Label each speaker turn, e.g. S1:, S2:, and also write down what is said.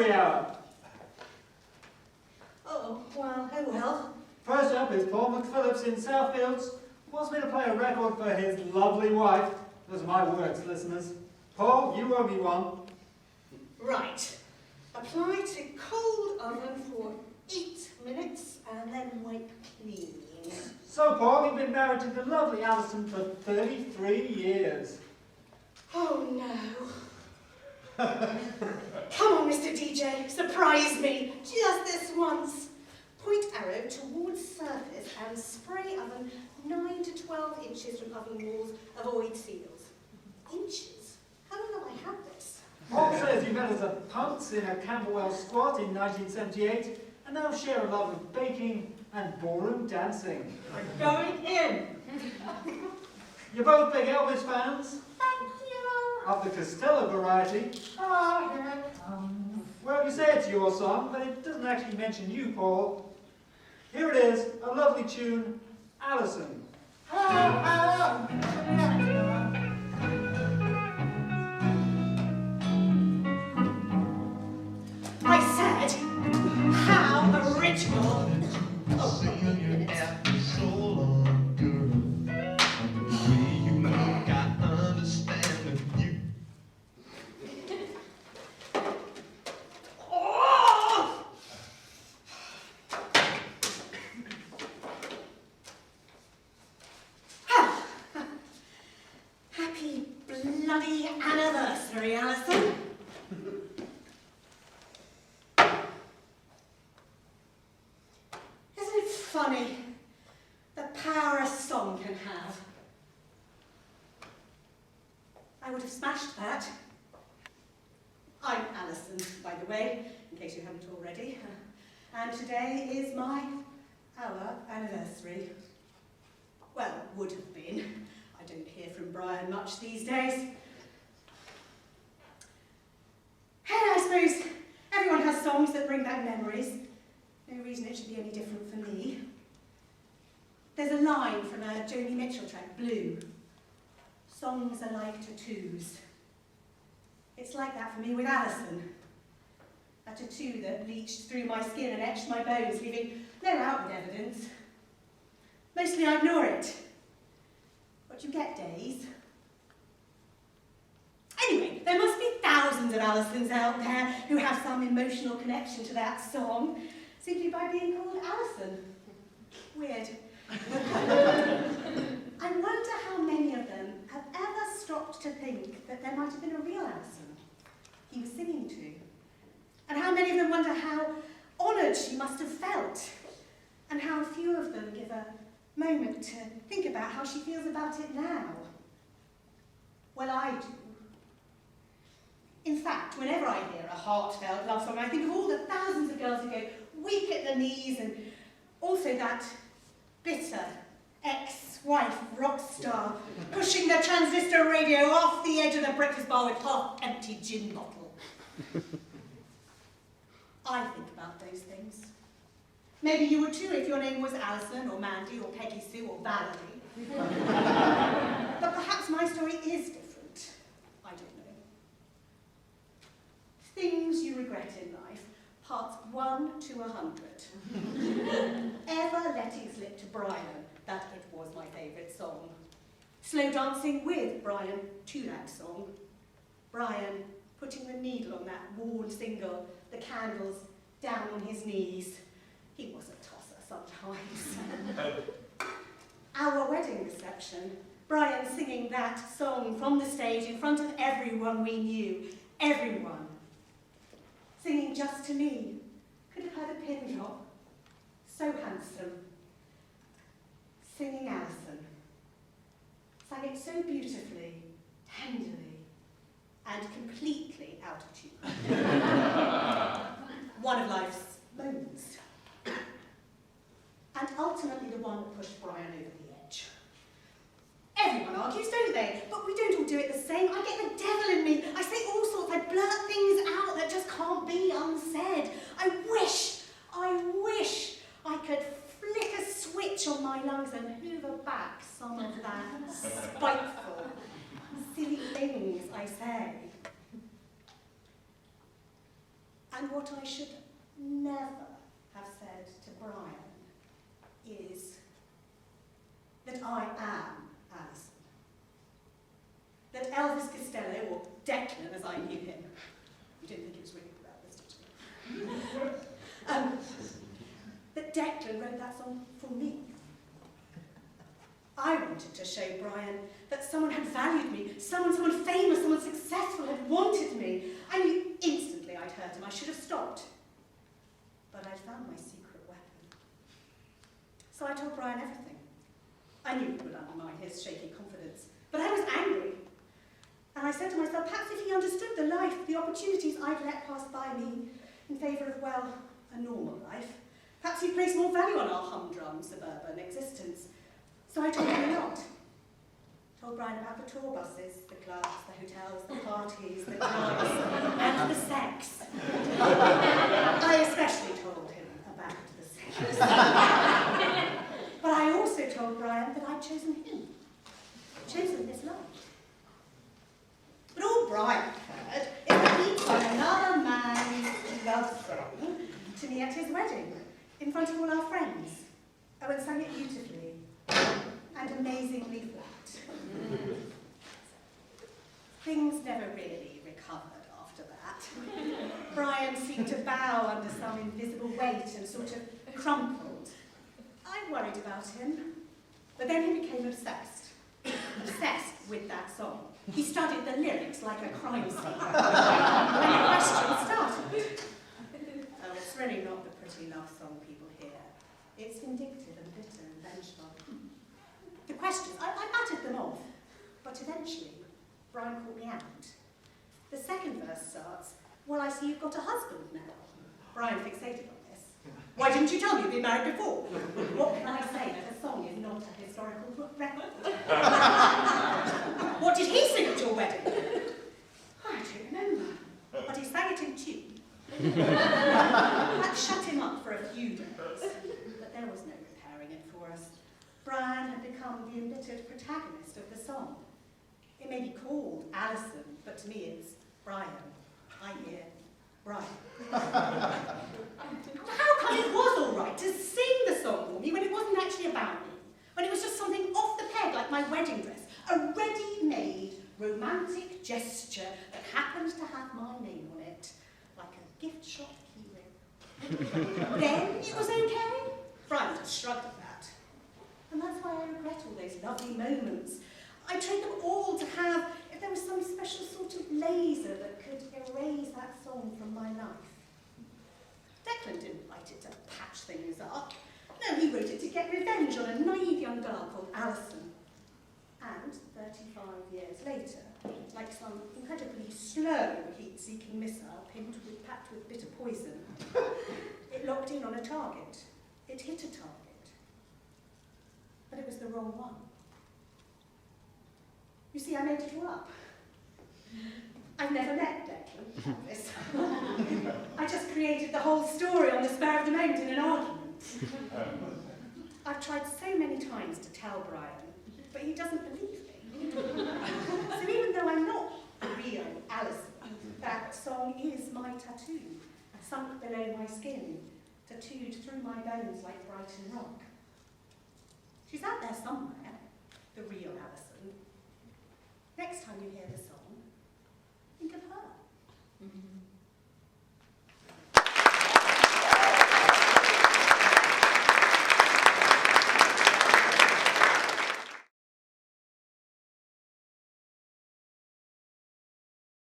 S1: Nursery Hour.
S2: Oh, well, oh well.
S1: First up is Paul McPhillips in Southfields. Wants me to play a record for his lovely wife. Those are my words, listeners. Paul, you owe me one.
S2: Right. Apply to cold oven for 8 minutes and then wipe clean.
S1: So, Paul, you've been married to the lovely Alison for 33 years.
S2: Oh, no. Come on, Mr. DJ, surprise me. Just this once. Point arrow towards surface and spray oven 9 to 12 inches from oven walls. Avoid seals. Inches? How long have I had this?
S1: Paul says you met as a punts in a Camberwell squat in 1978 and now share a love of baking and ballroom dancing.
S2: I'm going in.
S1: You're both big Elvis fans?
S2: Thank you.
S1: Of the Costello variety.
S2: Oh, here it comes.
S1: Well, you say it's your song, but it doesn't actually mention you, Paul. Here it is, a lovely tune, Alison.
S2: I said, how original. Happy bloody anniversary, Alison. Isn't it funny the power a song can have? I would have smashed that. I'm Alison, by the way, in case you haven't already. And today is our anniversary. Well, would have been. I don't hear from Brian much these days. Hey, I suppose everyone has songs that bring back memories. No reason it should be any different for me. There's a line from a Joni Mitchell track, Blue. Songs are like tattoos. It's like that for me with Alison. A tattoo that leached through my skin and etched my bones, leaving no outward evidence. Mostly I ignore it. But you get days. Anyway, there must be thousands of Alisons out there who have some emotional connection to that song, simply by being called Alison. Weird. I wonder how many of them have ever stopped to think that there might have been a real Alison he was singing to. And how many of them wonder how honoured she must have felt. And how few of them give a moment to think about how she feels about it now. Well, I do. In fact, whenever I hear a heartfelt love song, I think of all the thousands of girls who go weak at the knees, and also that bitter ex-wife rock star pushing the transistor radio off the edge of the breakfast bar with half-empty gin bottle. I think about those things. Maybe you would too if your name was Alison or Mandy or Peggy Sue or Valerie. But perhaps my story is different. I don't know. Things you regret in life, parts 1 to 100. Ever letting slip to Brian that it was my favourite song. Slow dancing with Brian to that song. Brian putting the needle on that worn single, the candles down on his knees. He was a tosser sometimes. Our wedding reception, Brian singing that song from the stage in front of everyone we knew. Everyone. Singing just to me. Could have had a pin drop. So handsome. Singing Alison. Sang it so beautifully, tenderly, and completely out of tune. One of life's moments. And ultimately the one that pushed Brian over the edge. Everyone argues, don't they? But we don't all do it the same. I get the devil in me. I say all sorts, I blurt things out that just can't be unsaid. I wish I could flick a switch on my lungs and hoover back some of that spiteful, silly things I say. And And what I should never have said to Brian is that I am Alison. That Elvis Costello, or Declan as I knew him, you didn't think it was really about this, did you? That Declan wrote that song for me. I wanted to show Brian that someone had valued me, someone famous, someone successful had wanted me. I knew instantly I'd hurt him. I should have stopped. But I'd found my secret weapon. So I told Brian everything. I knew it would undermine his shaky confidence, but I was angry. And I said to myself, perhaps if he understood the life, the opportunities I'd let pass by me in favour of, well, a normal life, perhaps he'd place more value on our humdrum suburban existence. So I told him a lot. Told Brian about the tour buses, the clubs, the hotels, the parties, the drives, and the sex. I especially told him about the sex. But I also told Brian that I'd chosen him. Chosen his life. But all Brian heard is that he'd won another man's love song to me at his wedding, in front of all our friends. Oh, and sang it beautifully and amazingly flat. Things never really recovered after that. Brian seemed to bow under some invisible weight and sort of crumpled. I worried about him, but then he became obsessed with that song. He studied the lyrics like a crime scene. And the question started. Oh, it's really not the pretty love song people hear. It's vindictive and bitter and vengeful. The questions, I batted them off, but eventually, Brian caught me out. The second verse starts, well, I see you've got a husband now. Brian fixated on this. Why didn't you tell me you'd been married before? What can I say that a song is not a historical record? What did he sing at your wedding? I don't remember, but he sang it in tune. That shut him up for a few days, but there was no repairing it for us. Brian had become the embittered protagonist of the song. It may be called Alison, but to me it's Brian. I hear Brian. How come it was all right to sing the song for me when it wasn't actually about me? When it was just something off the peg like my wedding dress, a ready-made romantic gesture that happened to have my name on it, like a gift shop keyring. Then it was okay? Brian just shrugged at that. And that's why I regret all those lovely moments. I trade them all to have, if there was some special sort of laser that could erase that song from my life. Declan didn't write it to patch things up. No, he wrote it to get revenge on a naive young girl called Alison. And 35 years later, like some incredibly slow heat-seeking missile packed with bitter poison, it locked in on a target. It hit a target. But it was the wrong one. You see, I made it all up. I've never met Declan. I just created the whole story on the spur of the moment in an argument. I've tried so many times to tell Brian, but he doesn't believe me. So even though I'm not the real Alison, that song is my tattoo, sunk below my skin, tattooed through my bones like Brighton rock. She's out there somewhere, the real Alison. Next time you hear the song,